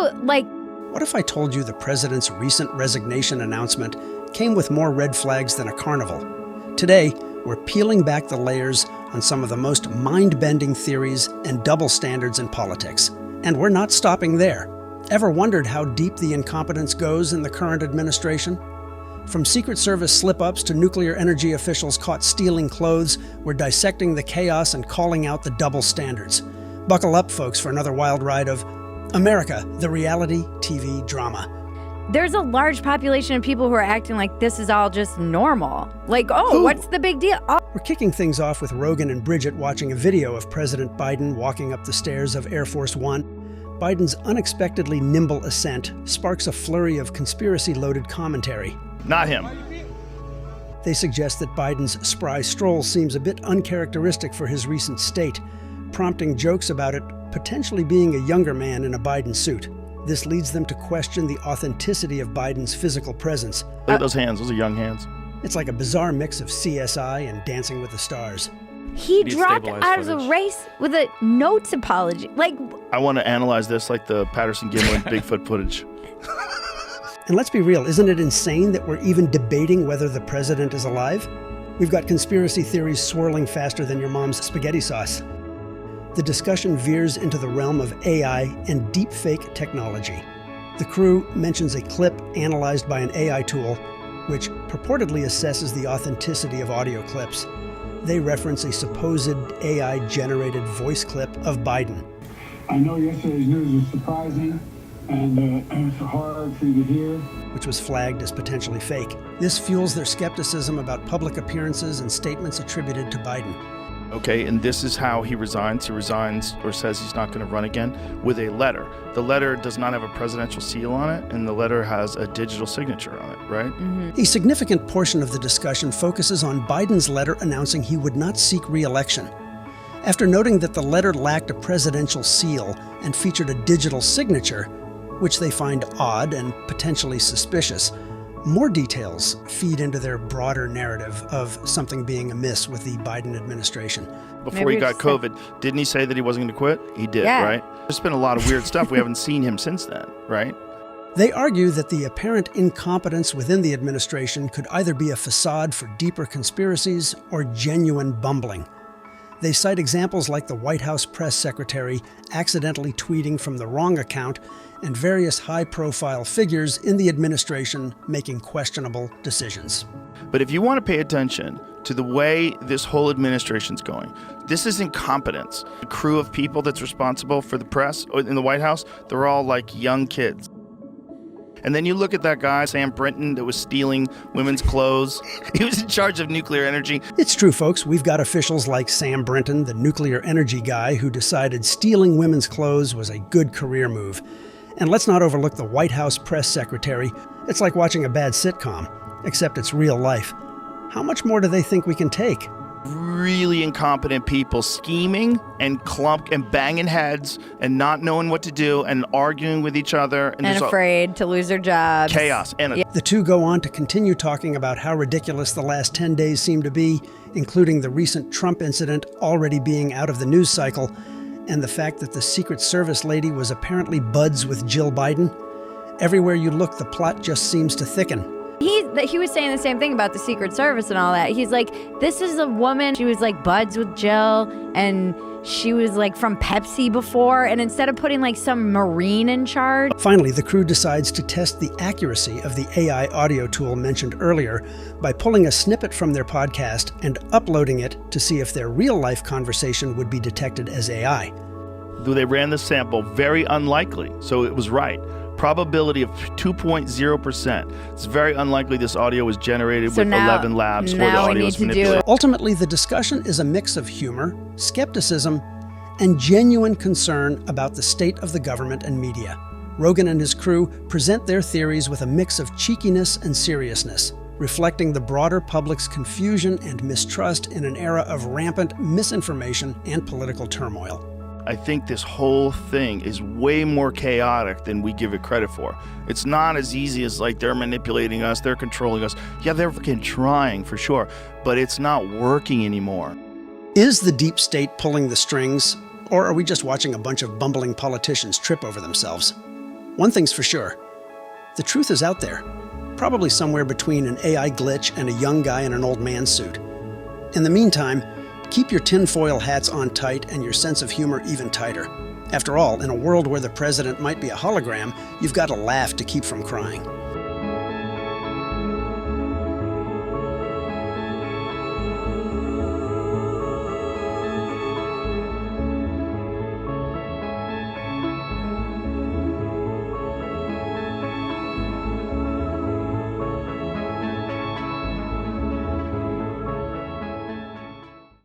also, like... What if I told you the president's recent resignation announcement came with more red flags than a carnival? Today, we're peeling back the layers on some of the most mind-bending theories and double standards in politics. And we're not stopping there. Ever wondered how deep the incompetence goes in the current administration? From Secret Service slip-ups to nuclear energy officials caught stealing clothes, we're dissecting the chaos and calling out the double standards. Buckle up, folks, for another wild ride of America, the reality TV drama. There's a large population of people who are acting like this is all just normal. Like, what's the big deal? We're kicking things off with Rogan and Bridget watching a video of President Biden walking up the stairs of Air Force One. Biden's unexpectedly nimble ascent sparks a flurry of conspiracy-loaded commentary. Not him. They suggest that Biden's spry stroll seems a bit uncharacteristic for his recent state, prompting jokes about it potentially being a younger man in a Biden suit. This leads them to question the authenticity of Biden's physical presence. Look at those hands. Those are young hands. It's like a bizarre mix of CSI and Dancing with the Stars. He dropped out of the race with a notes apology. Like, I want to analyze this like the Patterson-Gimlin Bigfoot footage. And let's be real, isn't it insane that we're even debating whether the president is alive? We've got conspiracy theories swirling faster than your mom's spaghetti sauce. The discussion veers into the realm of AI and deepfake technology. The crew mentions a clip analyzed by an AI tool, which purportedly assesses the authenticity of audio clips. They reference a supposed AI-generated voice clip of Biden. I know yesterday's news was surprising and it's hard for you to hear, which was flagged as potentially fake. This fuels their skepticism about public appearances and statements attributed to Biden. Okay, and this is how he resigns. He resigns or says he's not going to run again with a letter. The letter does not have a presidential seal on it, and the letter has a digital signature on it, right? Mm-hmm. A significant portion of the discussion focuses on Biden's letter announcing he would not seek re-election. After noting that the letter lacked a presidential seal and featured a digital signature, which they find odd and potentially suspicious, more details feed into their broader narrative of something being amiss with the Biden administration. Before he got COVID, didn't he say that he wasn't going to quit? He did, right? There's been a lot of weird stuff. We haven't seen him since then, right? They argue that the apparent incompetence within the administration could either be a facade for deeper conspiracies or genuine bumbling. They cite examples like the White House press secretary accidentally tweeting from the wrong account and various high-profile figures in the administration making questionable decisions. But if you want to pay attention to the way this whole administration's going, this is incompetence. The crew of people that's responsible for the press in the White House, they're all like young kids. And then you look at that guy, Sam Britton, that was stealing women's clothes. He was in charge of nuclear energy. It's true, folks. We've got officials like Sam Britton, the nuclear energy guy, who decided stealing women's clothes was a good career move. And let's not overlook the White House press secretary. It's like watching a bad sitcom, except it's real life. How much more do they think we can take? Really incompetent people scheming and banging heads and not knowing what to do and arguing with each other. And afraid to lose their jobs. Chaos. The two go on to continue talking about how ridiculous the last 10 days seem to be, including the recent Trump incident already being out of the news cycle, and the fact that the Secret Service lady was apparently buds with Jill Biden. Everywhere you look, the plot just seems to thicken. He was saying the same thing about the Secret Service and all that. He's like, this is a woman, she was like buds with Jill, and she was like from Pepsi before, and instead of putting like some Marine in charge. Finally, the crew decides to test the accuracy of the AI audio tool mentioned earlier by pulling a snippet from their podcast and uploading it to see if their real-life conversation would be detected as AI. They ran the sample, very unlikely, so it was right. Probability of 2.0%. It's very unlikely this audio was generated with 11 labs or the audio was manipulated. Ultimately, the discussion is a mix of humor, skepticism, and genuine concern about the state of the government and media. Rogan and his crew present their theories with a mix of cheekiness and seriousness, reflecting the broader public's confusion and mistrust in an era of rampant misinformation and political turmoil. I think this whole thing is way more chaotic than we give it credit for. It's not as easy as like they're manipulating us, they're controlling us. Yeah, they're fucking trying for sure, but it's not working anymore. Is the deep state pulling the strings, or are we just watching a bunch of bumbling politicians trip over themselves? One thing's for sure. The truth is out there, probably somewhere between an AI glitch and a young guy in an old man suit. In the meantime, keep your tinfoil hats on tight and your sense of humor even tighter. After all, in a world where the president might be a hologram, you've got to laugh to keep from crying.